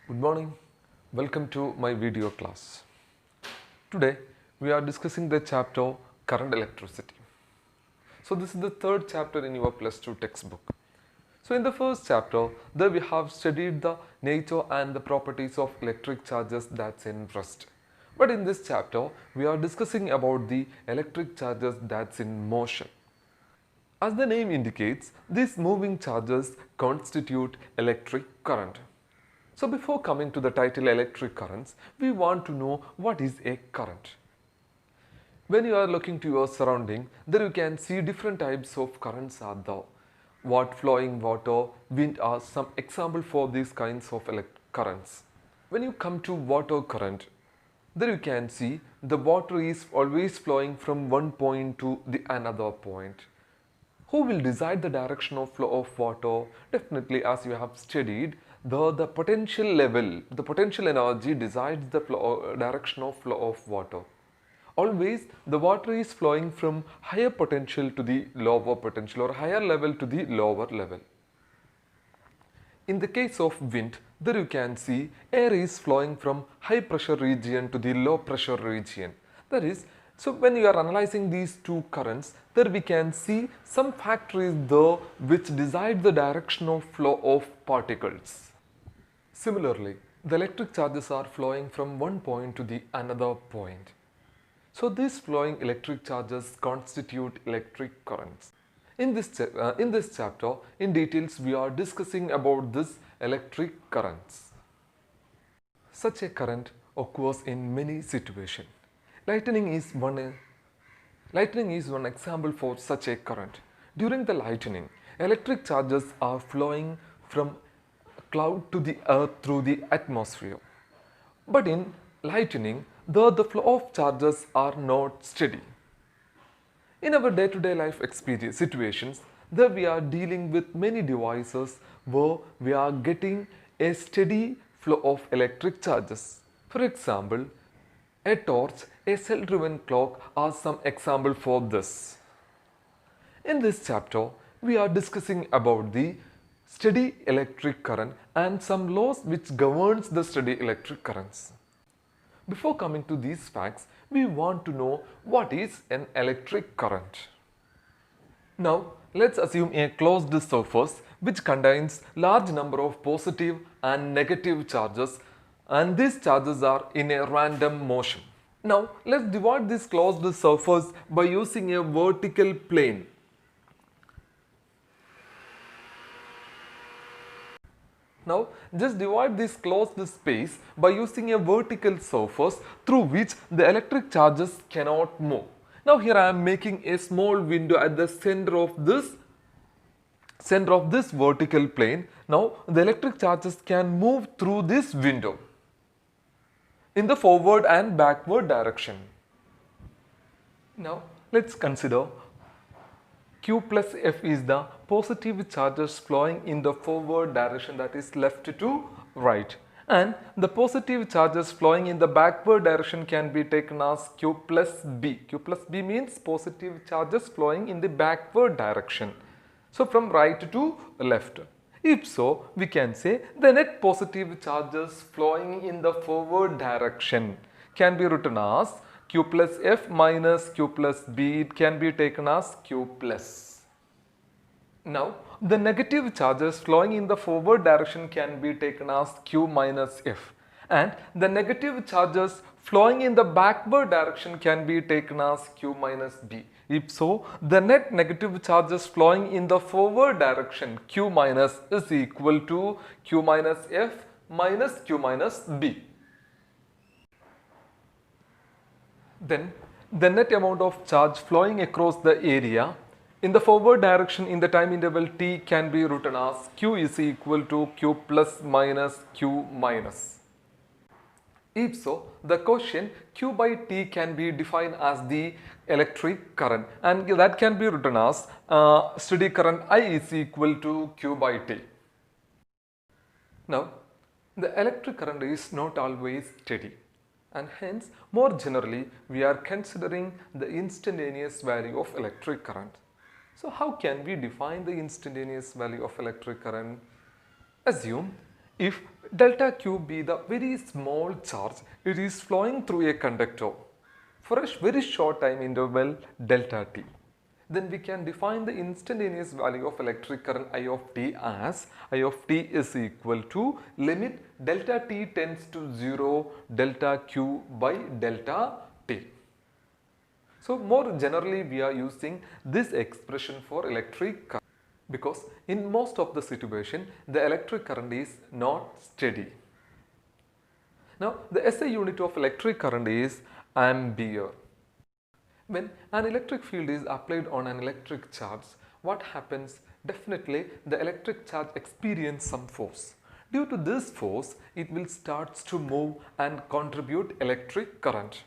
Good morning. Welcome to my video class. Today we are discussing the chapter Current Electricity. So this is the third chapter in your plus 2 textbook. So in the first chapter there we have studied the nature and the properties of electric charges that's in rest. But in this chapter we are discussing about the electric charges that's in motion. As the name indicates, these moving charges constitute electric current. So before coming to the title electric currents, we want to know what is a current. When you are looking to your surrounding, there you can see different types of currents are there. Flowing water, wind are some example for these kinds of currents. When you come to water current, there you can see the water is always flowing from one point to the another point. Who will decide the direction of flow of water? Definitely, as you have studied, the potential level, the potential energy decides the direction of flow of water. Always the water is flowing from higher potential to the lower potential or higher level to the lower level. In the case of wind, there you can see air is flowing from high pressure region to the low pressure region. That is, so when you are analyzing these two currents, there we can see some factors there which decide the direction of flow of particles. Similarly, the electric charges are flowing from one point to the another point. So these flowing electric charges constitute electric currents. In this chapter, in details, we are discussing about this electric currents. Such a current occurs in many situations. Lightning is one example for such a current. During the lightning, electric charges are flowing from cloud to the earth through the atmosphere. But in lightning, the flow of charges are not steady. In our day-to-day life experience situations, there we are dealing with many devices where we are getting a steady flow of electric charges. For example, a torch, a cell-driven clock are some example for this. In this chapter, we are discussing about the steady electric current and some laws which governs the steady electric currents. Before coming to these facts, we want to know what is an electric current. Now, let's assume a closed surface which contains large number of positive and negative charges, and these charges are in a random motion. Now, let's divide this closed surface by using a vertical plane. Now, just divide this closed space by using a vertical surface through which the electric charges cannot move. Now, here I am making a small window at the center of this vertical plane. Now, the electric charges can move through this window in the forward and backward direction. Now, let's consider Q plus F is the positive charges flowing in the forward direction, that is left to right, and the positive charges flowing in the backward direction can be taken as Q plus B. Q plus B means positive charges flowing in the backward direction. So from right to left. If so, we can say the net positive charges flowing in the forward direction can be written as Q plus F minus Q plus B. It can be taken as Q plus. Now, the negative charges flowing in the forward direction can be taken as Q minus F, and the negative charges flowing in the backward direction can be taken as Q minus B. If so, the net negative charges flowing in the forward direction Q minus is equal to Q minus F minus Q minus B. Then the net amount of charge flowing across the area in the forward direction in the time interval t can be written as Q is equal to Q plus minus Q minus. If so, the quotient Q by T can be defined as the electric current, and that can be written as steady current I is equal to Q by T. Now, the electric current is not always steady, and hence more generally we are considering the instantaneous value of electric current. So how can we define the instantaneous value of electric current? Assume if delta Q be the very small charge it is flowing through a conductor for a very short time interval delta t. Then we can define the instantaneous value of electric current I of t as I of t is equal to limit delta t tends to 0 delta Q by delta t. So more generally we are using this expression for electric current because in most of the situation the electric current is not steady. Now the SI unit of electric current is ampere. When an electric field is applied on an electric charge, what happens? Definitely the electric charge experiences some force. Due to this force, it will start to move and contribute electric current.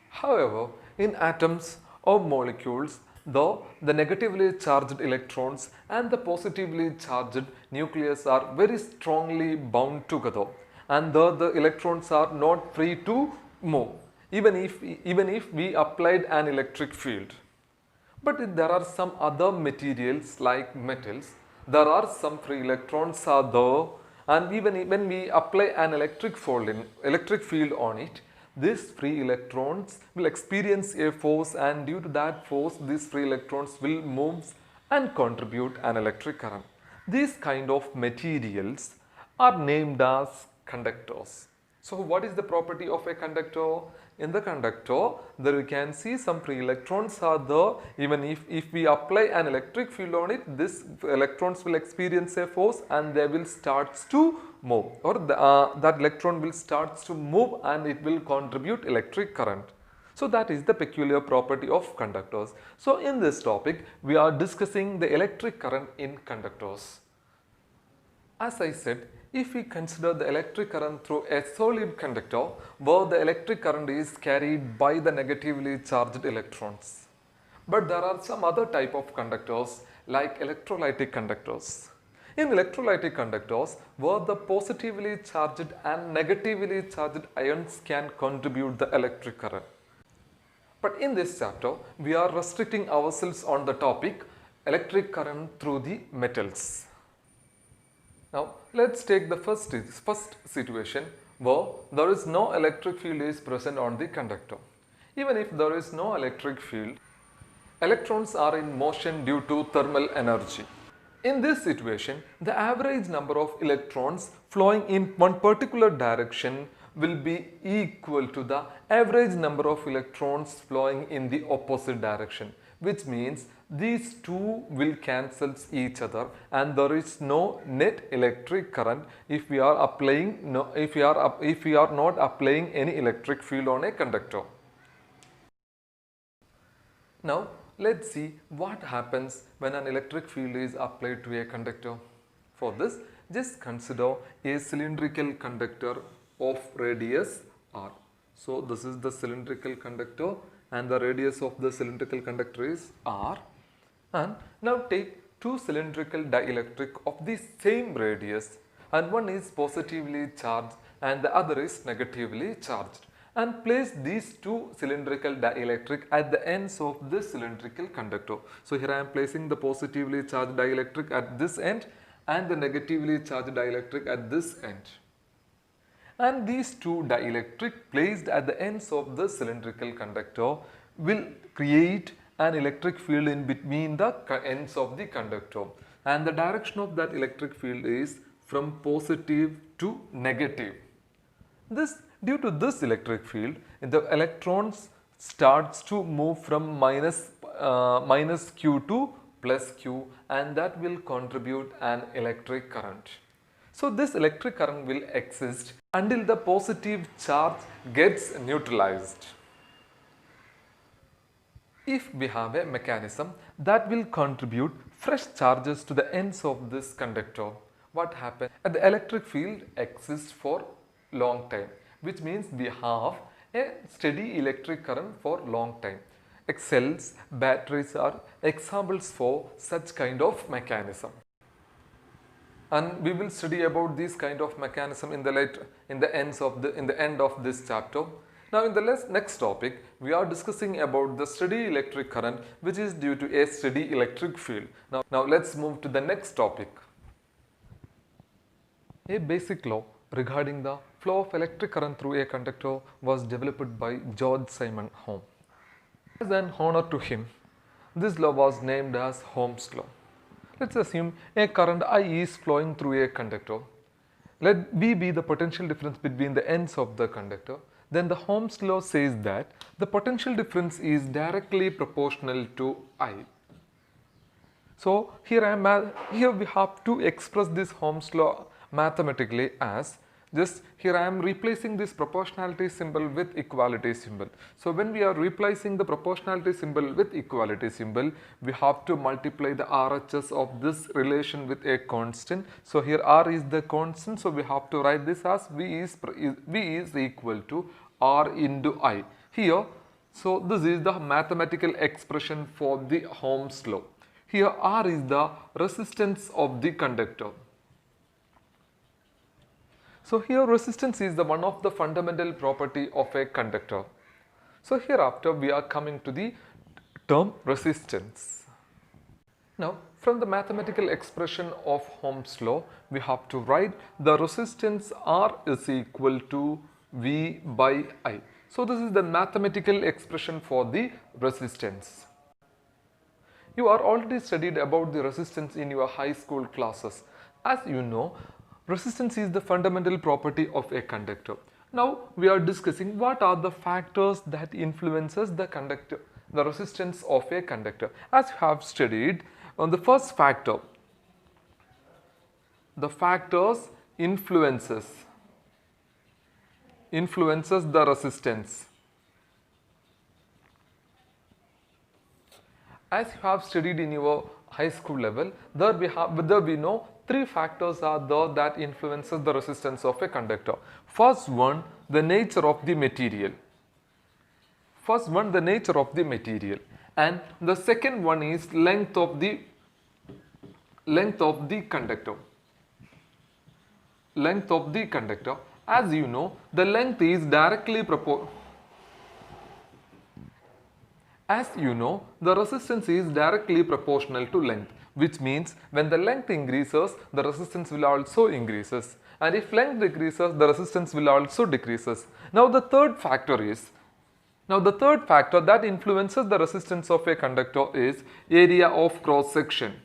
However, in atoms or molecules, though the negatively charged electrons and the positively charged nucleus are very strongly bound together, and the electrons are not free to move even if we applied an electric field. But there are some other materials like metals, there are some free electrons are there, and even when we apply an electric field on it, these free electrons will experience a force, and due to that force these free electrons will move and contribute an electric current. These kind of materials are named as conductors. So what is the property of a conductor? In the conductor, there you can see some free electrons are there. Even if we apply an electric field on it, these electrons will experience a force and they will start to move, or that electron will start to move and it will contribute electric current. So that is the peculiar property of conductors. So in this topic, we are discussing the electric current in conductors. As I said, if we consider the electric current through a solid conductor where the electric current is carried by the negatively charged electrons. But there are some other type of conductors like electrolytic conductors. In electrolytic conductors where the positively charged and negatively charged ions can contribute the electric current. But in this chapter, we are restricting ourselves on the topic electric current through the metals. Now, let's take the first situation where there is no electric field is present on the conductor. Even if there is no electric field, electrons are in motion due to thermal energy. In this situation, the average number of electrons flowing in one particular direction will be equal to the average number of electrons flowing in the opposite direction, which means these two will cancel each other and there is no net electric current if we are not applying any electric field on a conductor. Now let's see what happens when an electric field is applied to a conductor. For this, just consider a cylindrical conductor of radius r. So this is the cylindrical conductor and the radius of the cylindrical conductor is r. And now take two cylindrical dielectric of the same radius, and one is positively charged and the other is negatively charged, and place these two cylindrical dielectric at the ends of this cylindrical conductor. So here I am placing the positively charged dielectric at this end and the negatively charged dielectric at this end. And these two dielectric placed at the ends of the cylindrical conductor will create an electric field in between the ends of the conductor, and the direction of that electric field is from positive to negative. Due to this electric field, the electrons starts to move from minus q to plus q, and that will contribute an electric current. So this electric current will exist until the positive charge gets neutralized. If we have a mechanism that will contribute fresh charges to the ends of this conductor, what happens? The electric field exists for long time, which means we have a steady electric current for long time. Cells, batteries are examples for such kind of mechanism. And we will study about this kind of mechanism in the end of this chapter. Now in the next topic, we are discussing about the steady electric current, which is due to a steady electric field. Now let's move to the next topic. A basic law regarding the flow of electric current through a conductor was developed by George Simon Holmes. As an honor to him, this law was named as Holmes Law. Let's assume a current I is flowing through a conductor. Let V be the potential difference between the ends of the conductor. Then the Holmes law says that the potential difference is directly proportional to I. So here we have to express this Holmes law mathematically as just here I am replacing this proportionality symbol with equality symbol. So when we are replacing the proportionality symbol with equality symbol, we have to multiply the RHS of this relation with a constant. So here R is the constant, so we have to write this as V is equal to R into I. Here, so this is the mathematical expression for the Holmes law. Here R is the resistance of the conductor. So here resistance is the one of the fundamental property of a conductor. So hereafter we are coming to the term resistance. Now from the mathematical expression of Holmes law, we have to write the resistance R is equal to V by I. So this is the mathematical expression for the resistance. You are already studied about the resistance in your high school classes. As you know, resistance is the fundamental property of a conductor. Now we are discussing what are the factors that influences the resistance of a conductor. As you have studied on the first factor, the factors influences the resistance. As you have studied in your high school level, there we know three factors are there that influences the resistance of a conductor. First one, the nature of the material. And the second one is length of the conductor. Length of the conductor. As you know, the length is directly proportional. As you know, the resistance is directly proportional to length, which means when the length increases, the resistance will also increases, and if length decreases, the resistance will also decreases. Now the third factor that influences the resistance of a conductor is area of cross section.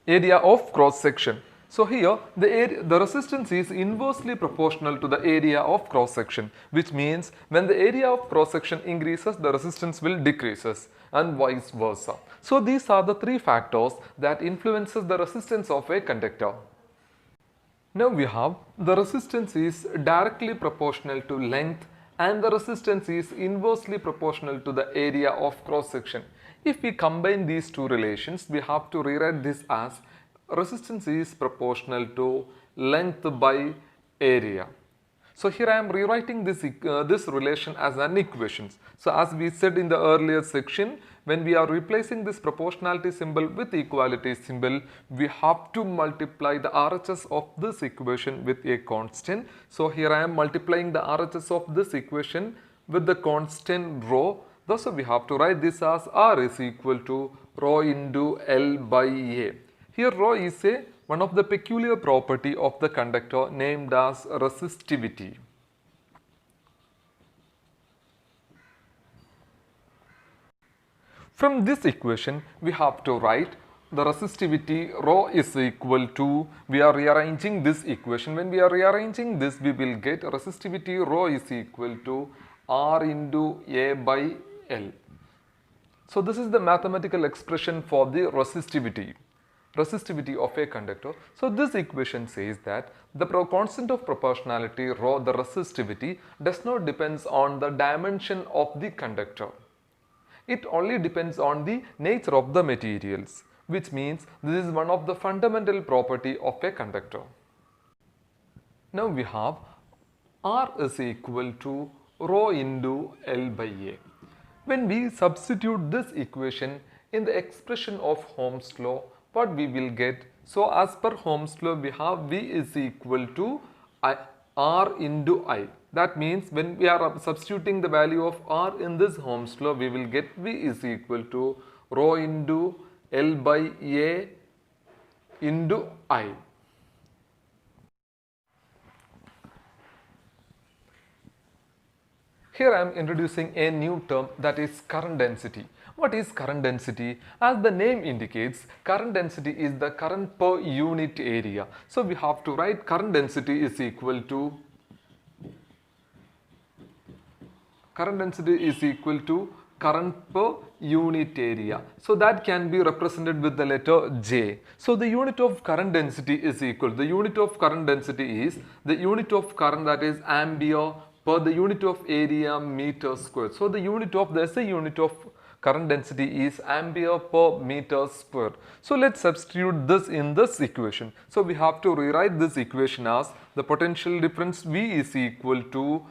Area of cross section. So here the resistance is inversely proportional to the area of cross section, which means when the area of cross section increases, the resistance will decreases, and vice versa. So these are the three factors that influences the resistance of a conductor. Now we have the resistance is directly proportional to length and the resistance is inversely proportional to the area of cross section. If we combine these two relations, we have to rewrite this as resistance is proportional to length by area. So here I am rewriting this relation as an equation. So as we said in the earlier section, when we are replacing this proportionality symbol with equality symbol, we have to multiply the RHS of this equation with a constant. So here I am multiplying the RHS of this equation with the constant rho. Thus we have to write this as R is equal to rho into L by A. Here rho is one of the peculiar property of the conductor named as resistivity. From this equation, we have to write the resistivity rho is equal to, we are rearranging this equation. When we are rearranging this, we will get resistivity rho is equal to R into A by L. So this is the mathematical expression for the resistivity of a conductor. So this equation says that the constant of proportionality rho, the resistivity, does not depend on the dimension of the conductor. It only depends on the nature of the materials, which means this is one of the fundamental property of a conductor. Now we have R is equal to rho into L by A. When we substitute this equation in the expression of Holmes law, what we will get? So as per Holmes law, we have V is equal to R into I. That means when we are substituting the value of R in this Holmes law, we will get V is equal to rho into L by A into I. Here I am introducing a new term, that is current density. What is current density? As the name indicates, current density is the current per unit area. So we have to write current density is equal to current per unit area. So that can be represented with the letter J. So the unit of current density is equal. The unit of current density is the unit of current, that is ampere per the unit of area meter square. So the unit of the SI unit of current density is ampere per meter square. So let's substitute this in this equation. So we have to rewrite this equation as the potential difference V is equal to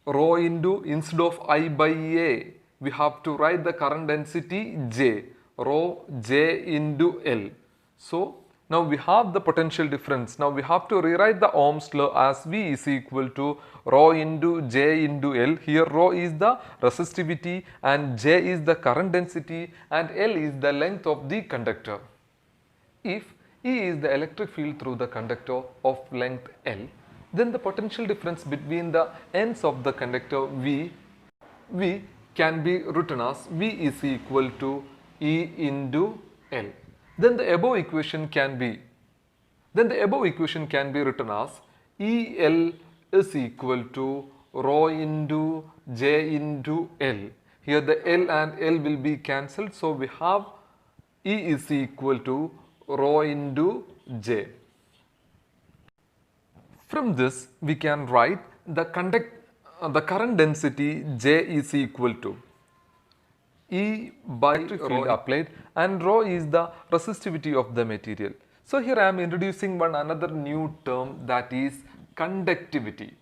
rho into, instead of I by A, we have to write the current density J, rho J into L. So now we have the potential difference. Now we have to rewrite the Ohm's law as V is equal to rho into J into L. Here rho is the resistivity and J is the current density and L is the length of the conductor. If E is the electric field through the conductor of length L, then the potential difference between the ends of the conductor V can be written as V is equal to E into L. Then the above equation can be written as EL is equal to rho into J into L. Here the L and L will be cancelled, so we have E is equal to rho into J. From this we can write the current density J is equal to E by rho applied, and rho is the resistivity of the material. So here I am introducing another new term, that is conductivity.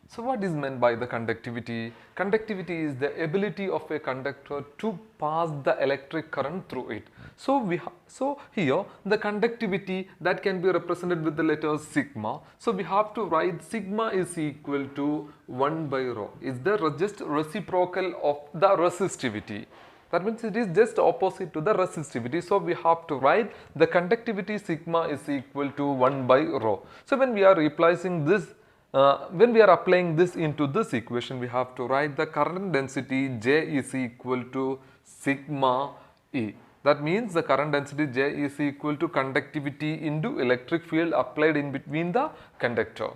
So what is meant by the conductivity? Conductivity is the ability of a conductor to pass the electric current through it. So here the conductivity that can be represented with the letter sigma. So we have to write sigma is equal to 1 by rho. Is the just reciprocal of the resistivity. That means it is just opposite to the resistivity. So we have to write the conductivity sigma is equal to 1 by rho. So when we are replacing this, when we are applying this into this equation, we have to write the current density J is equal to sigma E. That means the current density J is equal to conductivity into electric field applied in between the conductor.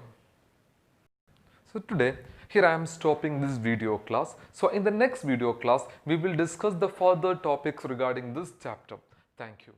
So today, here I am stopping this video class. So in the next video class, we will discuss the further topics regarding this chapter. Thank you.